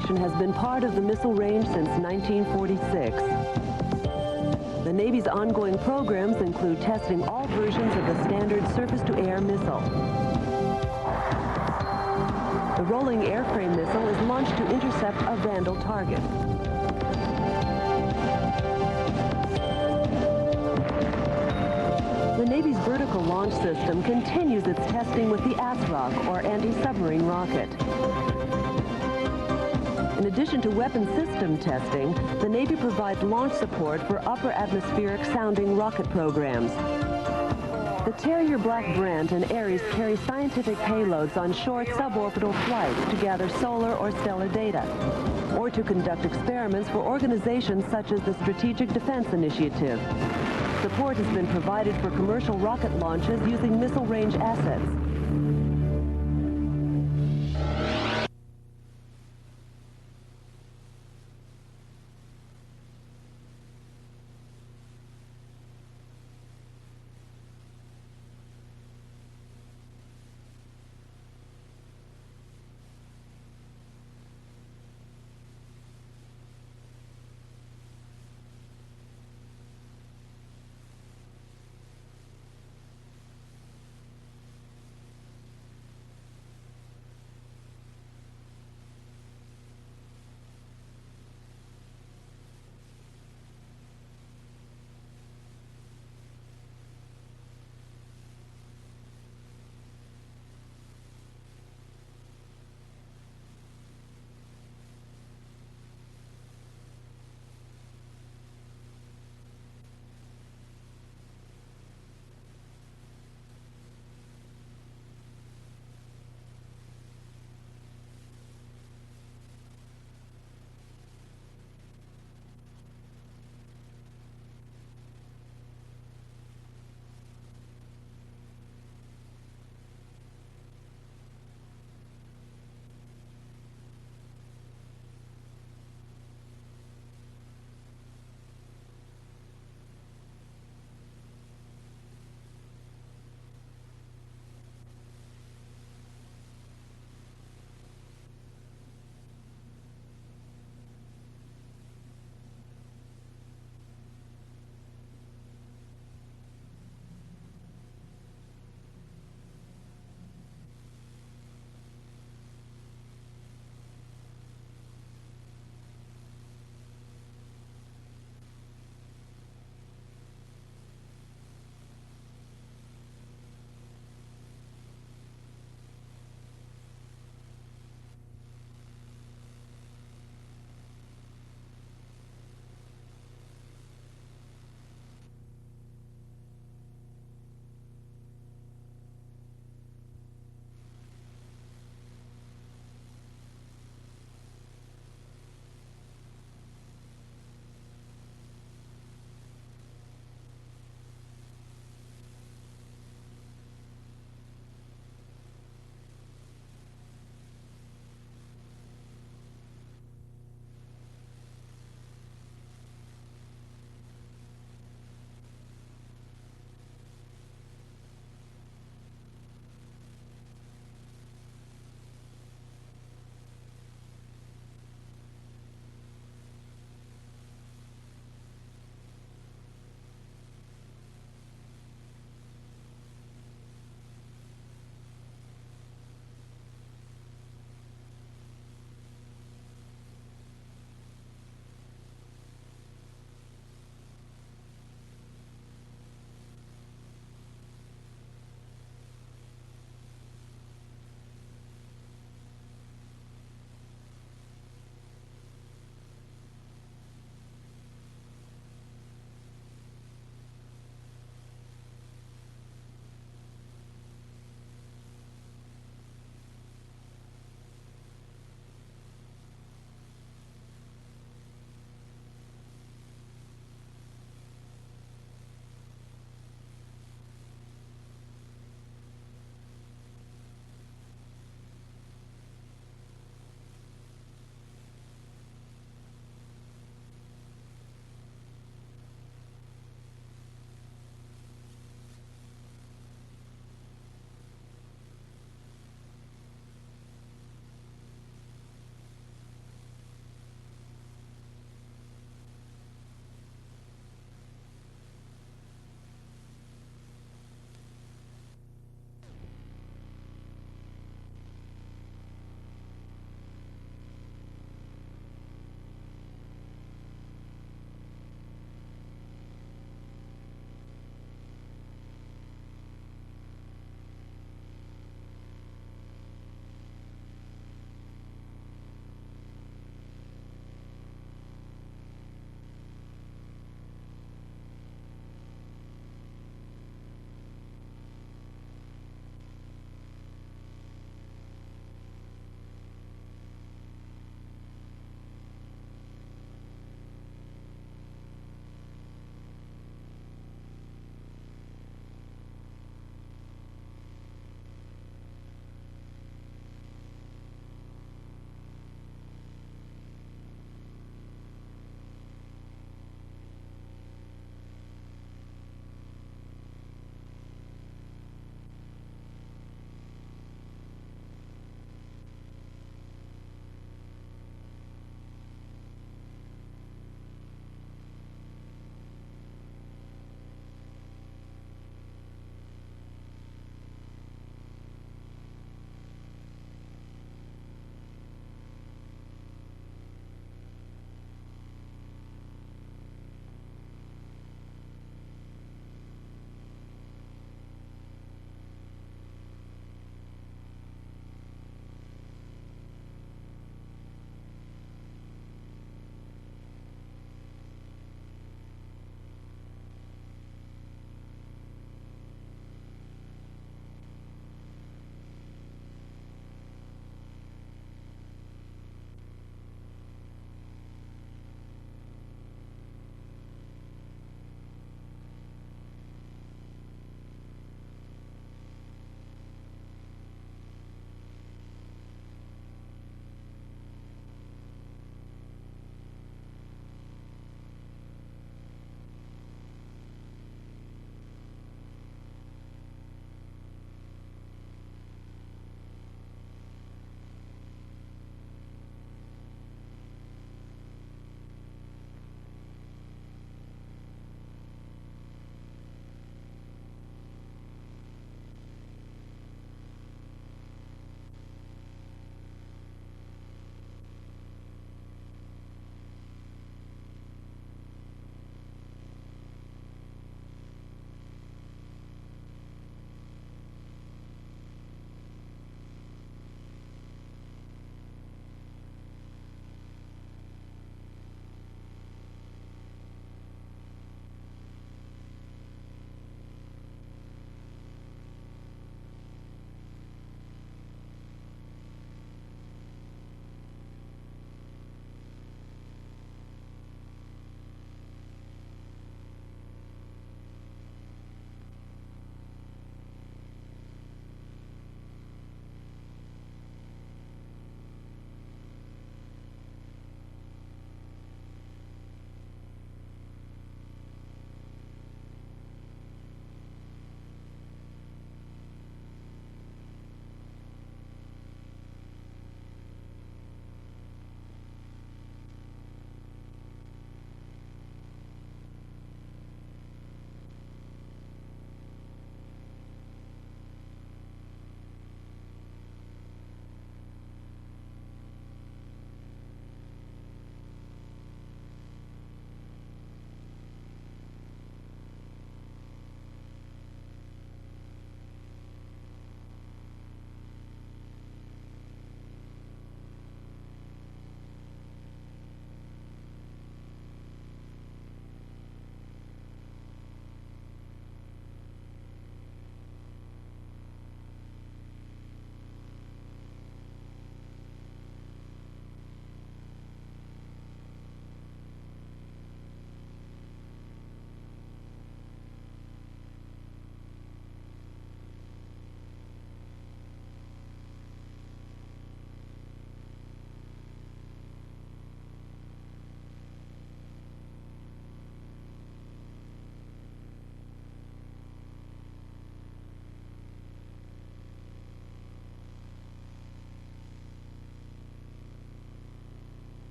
instrumentation has been part of the missile range since 1946. The Navy's ongoing programs include testing all versions of the standard surface-to-air missile. The rolling airframe missile is launched to intercept a Vandal target. The Navy's vertical launch system continues its testing with the ASROC, or anti-submarine rocket. In addition to weapon system testing, the Navy provides launch support for upper atmospheric sounding rocket programs. The Terrier Black Brant and Ares carry scientific payloads on short suborbital flights to gather solar or stellar data, or to conduct experiments for organizations such as the Strategic Defense Initiative. Support has been provided for commercial rocket launches using missile range assets.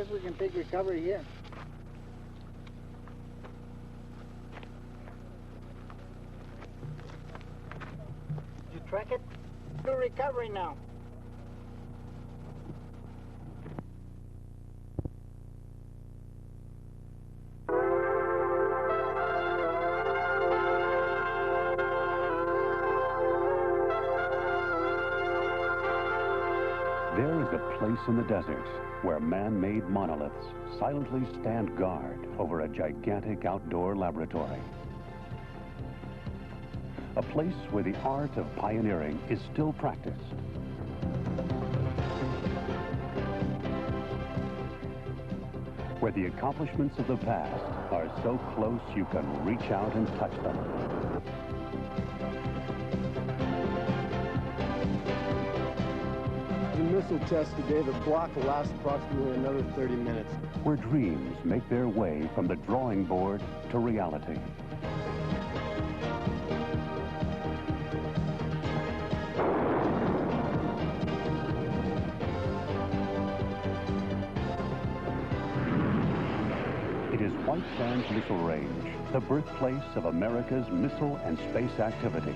guess we can take recovery here. Did you track it? Do recovery now. There is a place in the desert where man-made monoliths silently stand guard over a gigantic outdoor laboratory. A place where the art of pioneering is still practiced. Where the accomplishments of the past are so close you can reach out and touch them. Missile test today. The block will last approximately another 30 minutes. Where dreams make their way from the drawing board to reality. It is White Sands Missile Range, the birthplace of America's missile and space activity.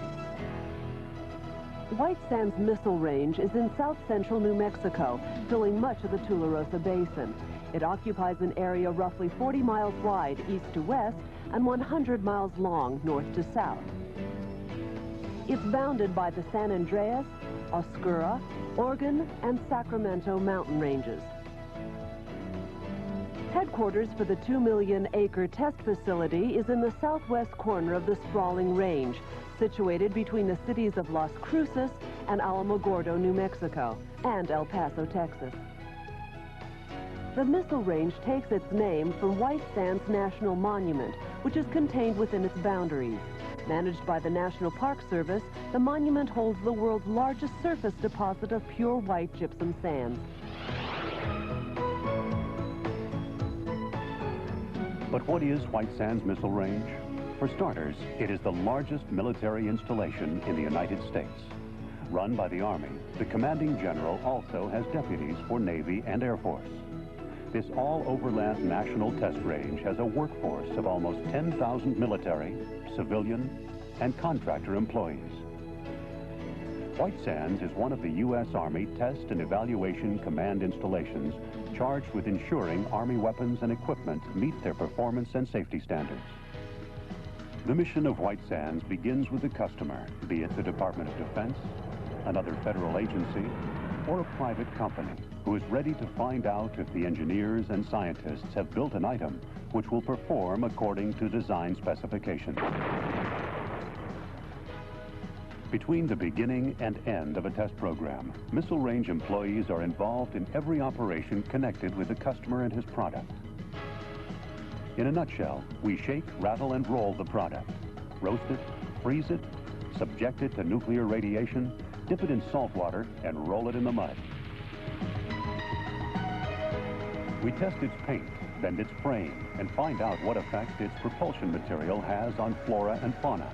White Sands Missile Range is in south-central New Mexico, filling much of the Tularosa Basin. It occupies an area roughly 40 miles wide east to west and 100 miles long north to south. It's bounded by the San Andreas, Oscura, Oregon, and Sacramento mountain ranges. Headquarters for the 2 million-acre test facility is in the southwest corner of the sprawling range, situated between the cities of Las Cruces and Alamogordo, New Mexico, and El Paso, Texas. The missile range takes its name from White Sands National Monument, which is contained within its boundaries. Managed by the National Park Service, the monument holds the world's largest surface deposit of pure white gypsum sands. But what is White Sands Missile Range? For starters, it is the largest military installation in the United States. Run by the Army, the commanding general also has deputies for Navy and Air Force. This all-overland national test range has a workforce of almost 10,000 military, civilian, and contractor employees. White Sands is one of the U.S. Army Test and Evaluation Command installations charged with ensuring Army weapons and equipment meet their performance and safety standards. The mission of White Sands begins with the customer, be it the Department of Defense, another federal agency, or a private company who is ready to find out if the engineers and scientists have built an item which will perform according to design specifications. Between the beginning and end of a test program, missile range employees are involved in every operation connected with the customer and his product. In a nutshell, we shake, rattle, and roll the product. Roast it, freeze it, subject it to nuclear radiation, dip it in salt water, and roll it in the mud. We test its paint, bend its frame, and find out what effect its propulsion material has on flora and fauna.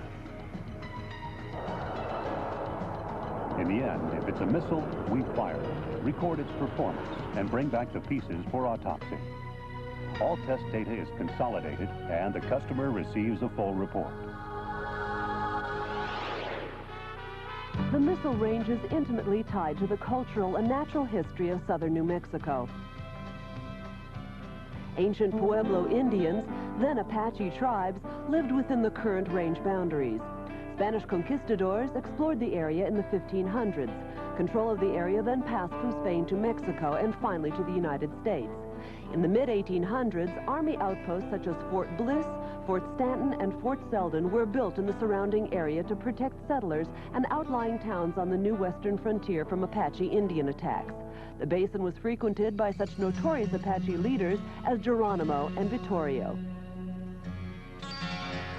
In the end, if it's a missile, we fire it, record its performance, and bring back the pieces for autopsy. All test data is consolidated, and the customer receives a full report. The missile range is intimately tied to the cultural and natural history of southern New Mexico. Ancient Pueblo Indians, then Apache tribes, lived within the current range boundaries. Spanish conquistadors explored the area in the 1500s. Control of the area then passed from Spain to Mexico and finally to the United States. In the mid-1800s, Army outposts such as Fort Bliss, Fort Stanton, and Fort Selden were built in the surrounding area to protect settlers and outlying towns on the new western frontier from Apache Indian attacks. The basin was frequented by such notorious Apache leaders as Geronimo and Vittorio.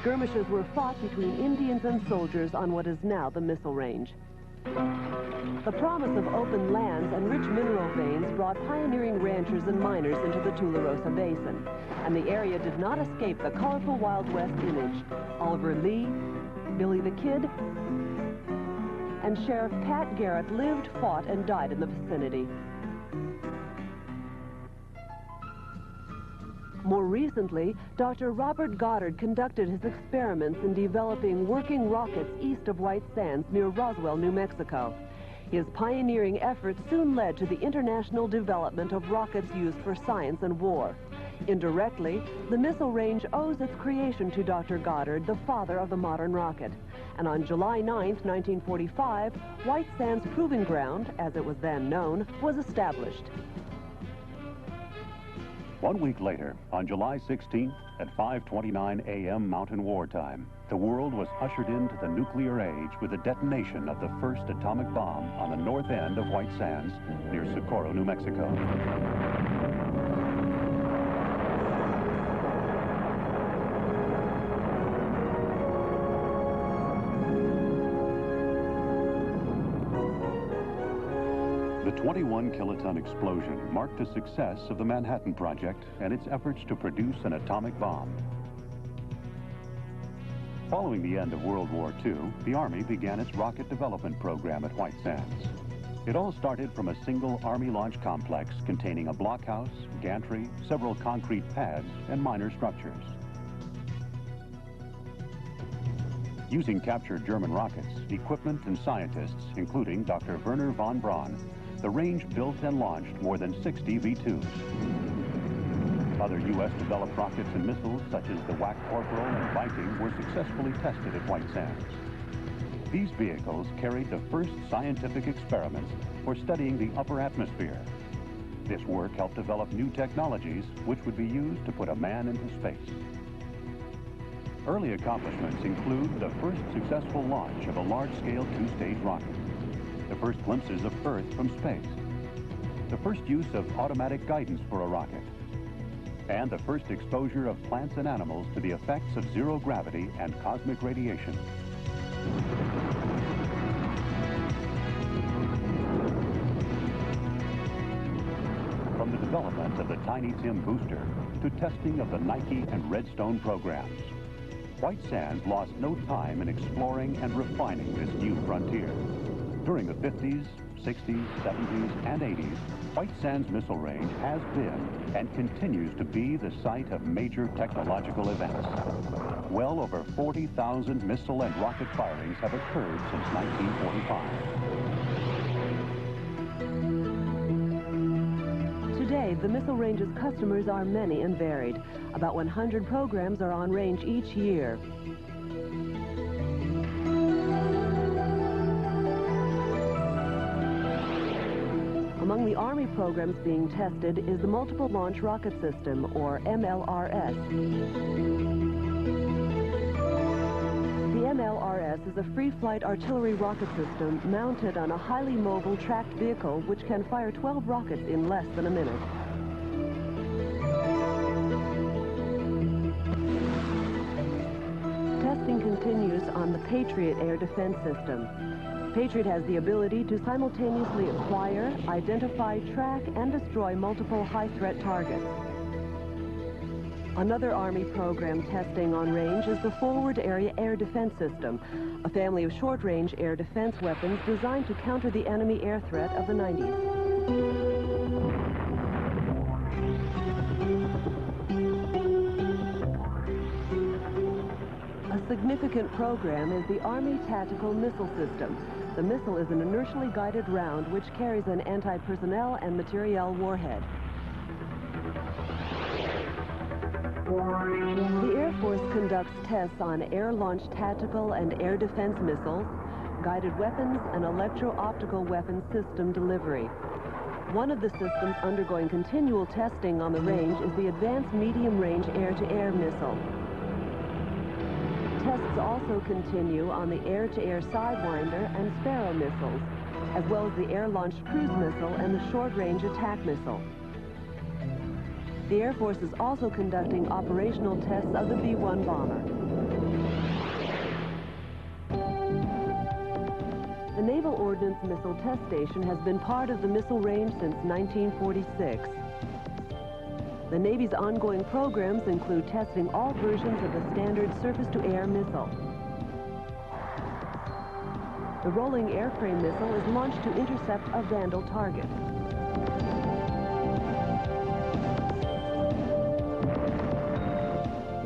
Skirmishes were fought between Indians and soldiers on what is now the missile range. The promise of open lands and rich mineral veins brought pioneering ranchers and miners into the Tularosa Basin, and the area did not escape the colorful Wild West image. Oliver Lee, Billy the Kid, and Sheriff Pat Garrett lived, fought, and died in the vicinity. More recently, Dr. Robert Goddard conducted his experiments in developing working rockets east of White Sands near Roswell, New Mexico. His pioneering efforts soon led to the international development of rockets used for science and war. Indirectly, the missile range owes its creation to Dr. Goddard, the father of the modern rocket. And on July 9, 1945, White Sands Proving Ground, as it was then known, was established. 1 week later, on July 16th at 5:29 a.m. Mountain War Time, the world was ushered into the nuclear age with the detonation of the first atomic bomb on the north end of White Sands near Socorro, New Mexico. The 21-kiloton explosion marked the success of the Manhattan Project and its efforts to produce an atomic bomb. Following the end of World War II, the Army began its rocket development program at White Sands. It all started from a single Army launch complex containing a blockhouse, gantry, several concrete pads, and minor structures. Using captured German rockets, equipment, and scientists, including Dr. Werner von Braun, the range built and launched more than 60 V-2s. Other U.S.-developed rockets and missiles, such as the WAC Corporal and Viking, were successfully tested at White Sands. These vehicles carried the first scientific experiments for studying the upper atmosphere. This work helped develop new technologies which would be used to put a man into space. Early accomplishments include the first successful launch of a large-scale two-stage rocket, the first glimpses of Earth from space, the first use of automatic guidance for a rocket, and the first exposure of plants and animals to the effects of zero gravity and cosmic radiation. From the development of the Tiny Tim booster to testing of the Nike and Redstone programs, White Sands lost no time in exploring and refining this new frontier. During the 50s, 60s, 70s, and 80s, White Sands Missile Range has been and continues to be the site of major technological events. Well over 40,000 missile and rocket firings have occurred since 1945. Today, the missile range's customers are many and varied. About 100 programs are on range each year. Among the Army programs being tested is the Multiple Launch Rocket System, or MLRS. The MLRS is a free-flight artillery rocket system mounted on a highly mobile tracked vehicle which can fire 12 rockets in less than a minute. Testing continues on the Patriot air defense system. Patriot has the ability to simultaneously acquire, identify, track, and destroy multiple high-threat targets. Another Army program testing on range is the Forward Area Air Defense System, a family of short-range air defense weapons designed to counter the enemy air threat of the 90s. A significant program is the Army Tactical Missile System. The missile is an inertially guided round which carries an anti-personnel and materiel warhead. The Air Force conducts tests on air-launched tactical and air defense missiles, guided weapons, and electro-optical weapons system delivery. One of the systems undergoing continual testing on the range is the Advanced Medium-Range Air-to-Air Missile. Tests also continue on the air-to-air Sidewinder and Sparrow missiles, as well as the air-launched cruise missile and the short-range attack missile. The Air Force is also conducting operational tests of the B-1 bomber. The Naval Ordnance Missile Test Station has been part of the missile range since 1946. The Navy's ongoing programs include testing all versions of the standard surface-to-air missile. The rolling airframe missile is launched to intercept a Vandal target.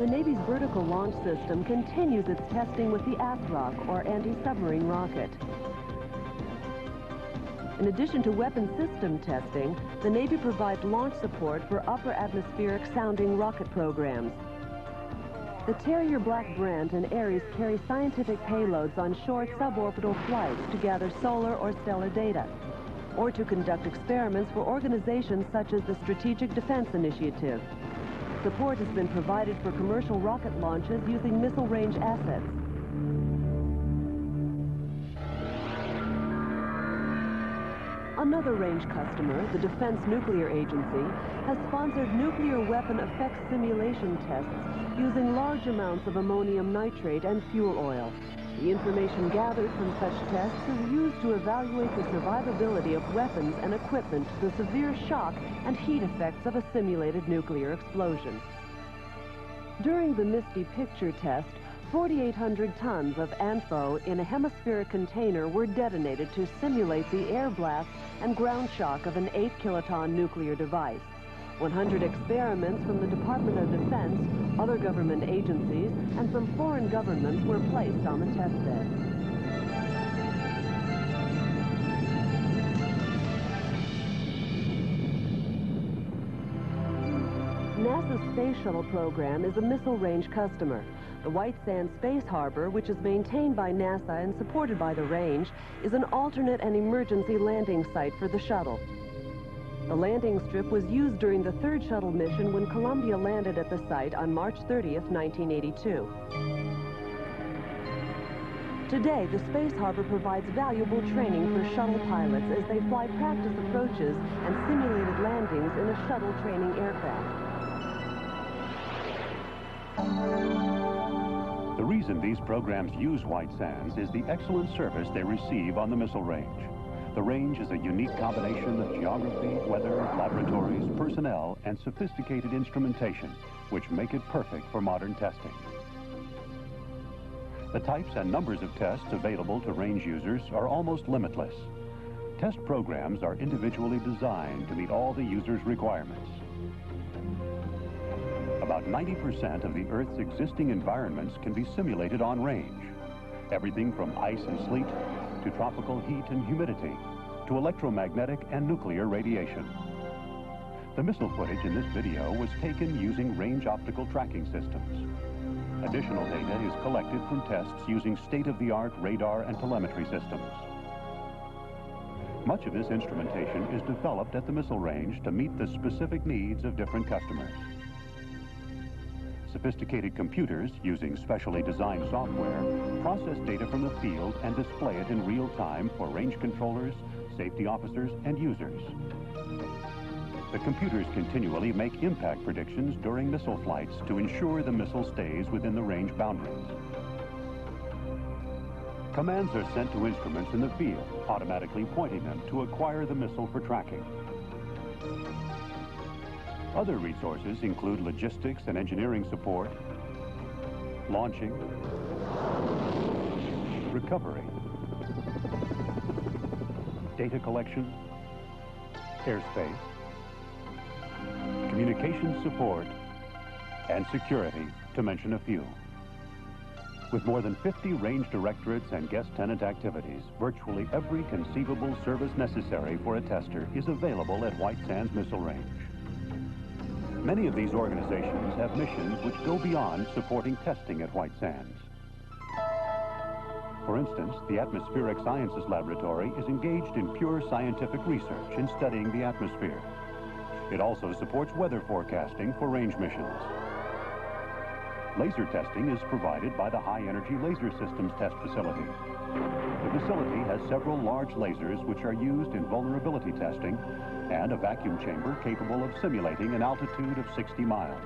The Navy's vertical launch system continues its testing with the ASROC, or anti-submarine rocket. In addition to weapon system testing, the Navy provides launch support for upper atmospheric sounding rocket programs. The Terrier Black Brant and Ares carry scientific payloads on short suborbital flights to gather solar or stellar data, or to conduct experiments for organizations such as the Strategic Defense Initiative. Support has been provided for commercial rocket launches using missile range assets. Another range customer, the Defense Nuclear Agency, has sponsored nuclear weapon effects simulation tests using large amounts of ammonium nitrate and fuel oil. The information gathered from such tests is used to evaluate the survivability of weapons and equipment to the severe shock and heat effects of a simulated nuclear explosion. During the Misty Picture test, 4,800 tons of ANFO in a hemispheric container were detonated to simulate the air blast and ground shock of an 8-kiloton nuclear device. 100 experiments from the Department of Defense, other government agencies, and from foreign governments were placed on the test bed. NASA's Space Shuttle program is a missile range customer. The White Sands Space Harbor, which is maintained by NASA and supported by the range, is an alternate and emergency landing site for the shuttle. The landing strip was used during the third shuttle mission when Columbia landed at the site on March 30th, 1982. Today, the Space Harbor provides valuable training for shuttle pilots as they fly practice approaches and simulated landings in a shuttle training aircraft. The reason these programs use White Sands is the excellent service they receive on the missile range. The range is a unique combination of geography, weather, laboratories, personnel, and sophisticated instrumentation, which make it perfect for modern testing. The types and numbers of tests available to range users are almost limitless. Test programs are individually designed to meet all the user's requirements. About 90% of the Earth's existing environments can be simulated on range. Everything from ice and sleet, to tropical heat and humidity, to electromagnetic and nuclear radiation. The missile footage in this video was taken using range optical tracking systems. Additional data is collected from tests using state-of-the-art radar and telemetry systems. Much of this instrumentation is developed at the missile range to meet the specific needs of different customers. Sophisticated computers, using specially designed software, process data from the field and display it in real time for range controllers, safety officers, and users. The computers continually make impact predictions during missile flights to ensure the missile stays within the range boundaries. Commands are sent to instruments in the field, automatically pointing them to acquire the missile for tracking. Other resources include logistics and engineering support, launching, recovery, data collection, airspace, communications support, and security, to mention a few. With more than 50 range directorates and guest tenant activities, virtually every conceivable service necessary for a tester is available at White Sands Missile Range. Many of these organizations have missions which go beyond supporting testing at White Sands. For instance, the Atmospheric Sciences Laboratory is engaged in pure scientific research in studying the atmosphere. It also supports weather forecasting for range missions. Laser testing is provided by the High Energy Laser Systems Test Facility. The facility has several large lasers which are used in vulnerability testing and a vacuum chamber capable of simulating an altitude of 60 miles.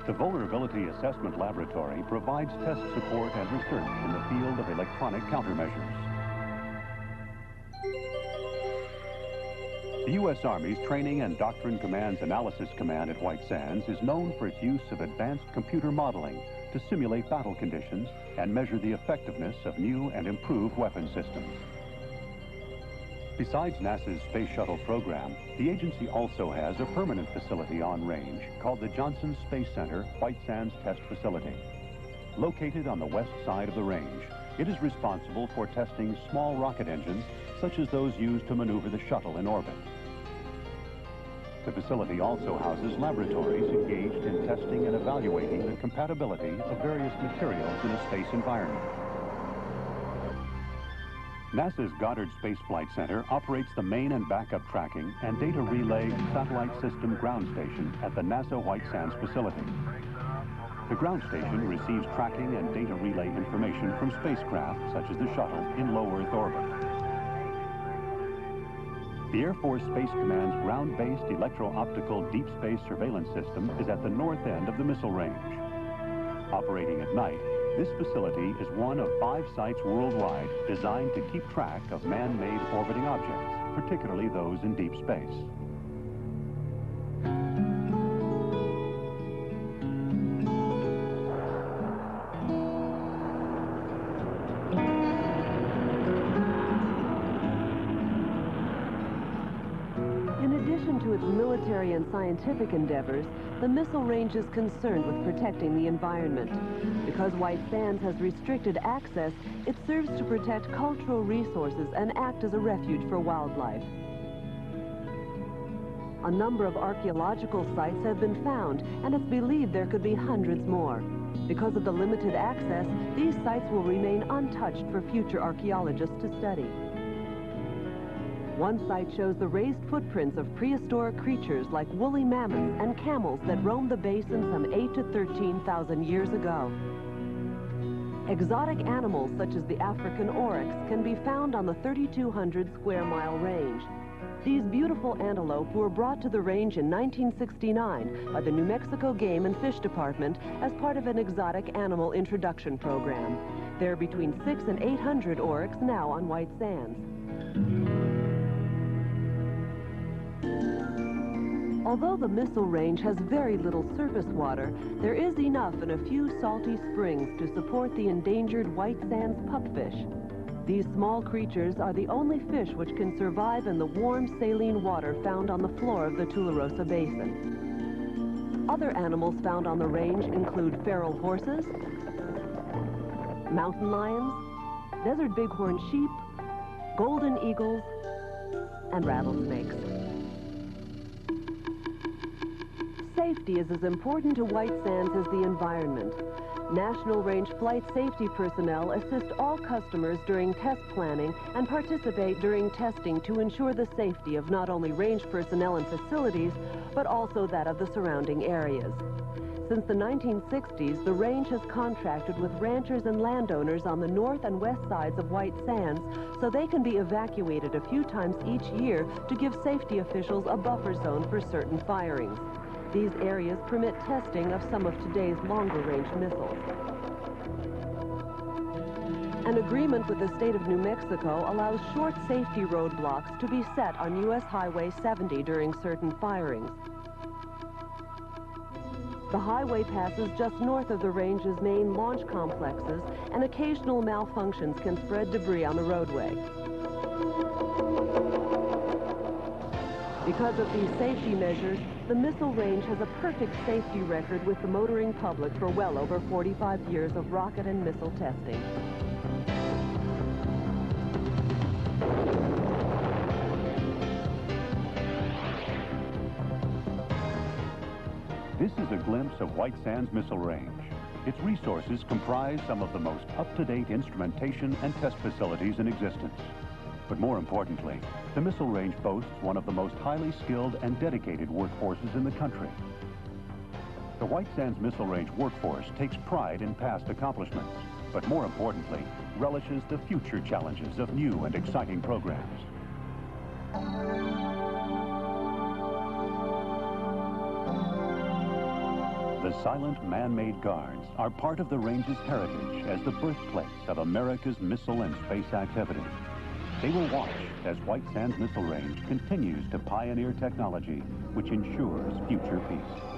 The Vulnerability Assessment Laboratory provides test support and research in the field of electronic countermeasures. The U.S. Army's Training and Doctrine Command's Analysis Command at White Sands is known for its use of advanced computer modeling to simulate battle conditions and measure the effectiveness of new and improved weapon systems. Besides NASA's Space Shuttle program, the agency also has a permanent facility on range called the Johnson Space Center White Sands Test Facility. Located on the west side of the range, it is responsible for testing small rocket engines such as those used to maneuver the shuttle in orbit. The facility also houses laboratories engaged in testing and evaluating the compatibility of various materials in a space environment. NASA's Goddard Space Flight Center operates the main and backup tracking and data relay satellite system ground station at the NASA White Sands facility. The ground station receives tracking and data relay information from spacecraft such as the shuttle in low Earth orbit. The Air Force Space Command's ground-based electro-optical deep space surveillance system is at the north end of the missile range. Operating at night, this facility is one of 5 sites worldwide designed to keep track of man-made orbiting objects, particularly those in deep space. In addition to its military and scientific endeavors, the missile range is concerned with protecting the environment. Because White Sands has restricted access, it serves to protect cultural resources and act as a refuge for wildlife. A number of archaeological sites have been found, and it's believed there could be hundreds more. Because of the limited access, these sites will remain untouched for future archaeologists to study. One site shows the raised footprints of prehistoric creatures like woolly mammoths and camels that roamed the basin some 8,000 to 13,000 years ago. Exotic animals such as the African oryx can be found on the 3,200 square mile range. These beautiful antelope were brought to the range in 1969 by the New Mexico Game and Fish Department as part of an exotic animal introduction program. There are between 600 and 800 oryx now on White Sands. Although the missile range has very little surface water, there is enough in a few salty springs to support the endangered White Sands pupfish. These small creatures are the only fish which can survive in the warm saline water found on the floor of the Tularosa Basin. Other animals found on the range include feral horses, mountain lions, desert bighorn sheep, golden eagles, and rattlesnakes. Safety is as important to White Sands as the environment. National Range flight safety personnel assist all customers during test planning and participate during testing to ensure the safety of not only range personnel and facilities, but also that of the surrounding areas. Since the 1960s, the range has contracted with ranchers and landowners on the north and west sides of White Sands so they can be evacuated a few times each year to give safety officials a buffer zone for certain firings. These areas permit testing of some of today's longer-range missiles. An agreement with the state of New Mexico allows short safety roadblocks to be set on U.S. Highway 70 during certain firings. The highway passes just north of the range's main launch complexes, and occasional malfunctions can spread debris on the roadway. Because of these safety measures, the missile range has a perfect safety record with the motoring public for well over 45 years of rocket and missile testing. This is a glimpse of White Sands Missile Range. Its resources comprise some of the most up-to-date instrumentation and test facilities in existence. But more importantly, the missile range boasts one of the most highly skilled and dedicated workforces in the country. The White Sands Missile Range workforce takes pride in past accomplishments, but more importantly, relishes the future challenges of new and exciting programs. The silent man-made guards are part of the range's heritage as the birthplace of America's missile and space activity. They will watch as White Sands Missile Range continues to pioneer technology which ensures future peace.